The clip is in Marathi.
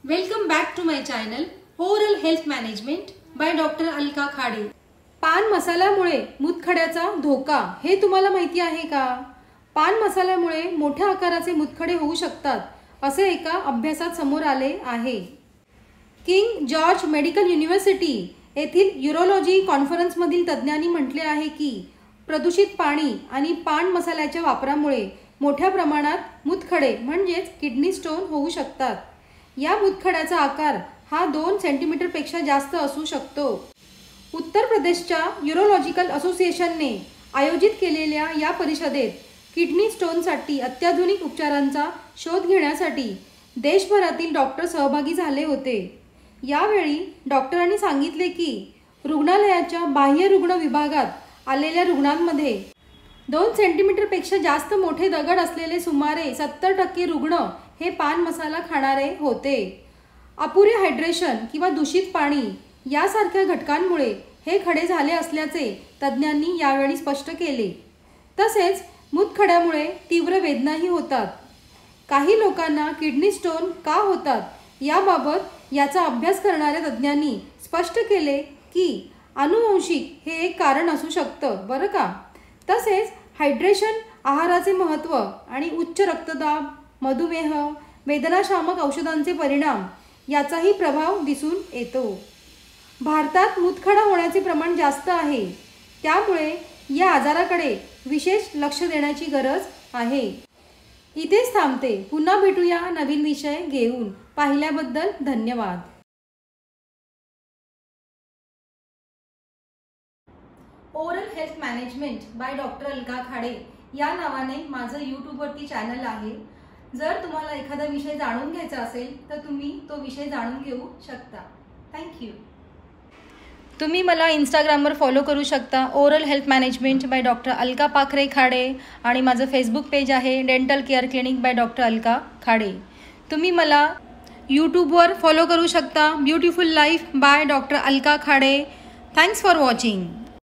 Welcome back to my channel oral health management by doctor Alka Khade. पान मसाल्यामुळे मूतखड्याचा धोका हे तुम्हाला माहिती आहे का? पान मसाल्यामुळे मोठ्या आकाराचे मूतखडे होऊ शकतात असे एका अभ्यासात समोर आले आहे। किंग जॉर्ज मेडिकल युनिव्हर्सिटी येथील यूरोलॉजी कॉन्फरन्समधील तज्ज्ञांनी म्हटले आहे की प्रदूषित पाणी आणि पान मसाल्याच्या वापरामुळे मोठ्या प्रमाणात मूतखडे म्हणजेच किडनी स्टोन होऊ शकतात। या मूतखड्याचा आकार हा 2 सेंटीमीटर पेक्षा जास्त असू शकतो। उत्तर प्रदेशच्या यूरोलॉजिकल असोसिएशनने आयोजित केलेल्या या परिषदेत किडनी स्टोनसाठी अत्याधुनिक उपचारांचा शोध घेण्यासाठी देशभरातील डॉक्टर सहभागी झाले होते। यावेळी डॉक्टरांनी सांगितले की रुग्णालयाच्या बाह्य रुग्ण विभागात आलेल्या रुग्णांमध्ये 2 सेंटीमीटर पेक्षा जास्त मोठे दगड असलेले सुमारे 70% रुग्ण हे पान मसाला खाणारे होते। अपुरे हायड्रेशन किंवा दूषित पाणी यासारख्या घटकांमुळे हे खडे झाले असल्याचे तज्ज्ञांनी यावेळी स्पष्ट केले। तसेच मूतखड्यामुळे तीव्र वेदनाही होतात। काही लोकांना किडनी स्टोन का होतात याबाबत याचा अभ्यास करणाऱ्या तज्ज्ञांनी स्पष्ट केले की अनुवंशिक हे एक कारण असू शकतं बरं का। तसेच हायड्रेशन, आहाराचे महत्त्व आणि उच्च रक्तदाब, मधुमेह, वेदनाशामक औषधांचे परिणाम याचाही प्रभाव दिसून येतो। भारतात मूतखडा होण्याचे प्रमाण जास्त आहे, त्यामुळे या आजाराकडे विशेष लक्ष देण्याची गरज आहे। इथेच थांबते, पुन्हा भेटूया नवीन विषय घेऊन। पाहिल्याबद्दल धन्यवाद। Oral health management by doctor Alka Khade या नावाने माझं यूट्यूबवरती चॅनल आहे। जर तुम्हाला एखादा विषय जाणून घ्यायचा असेल तर तुम्ही तो विषय जाणून घेऊ शकता। थँक्यू। तुम्ही मला इंस्टाग्रामवर फॉलो करू शकता oral health management by doctor Alka पाखरे खाडे आणि माझं फेसबुक पेज आहे dental care clinic bye doctor Alka Khade. तुम्ही मला यूट्यूबवर फॉलो करू शकता beautiful life bye doctor Alka Khade. Thanks for watching.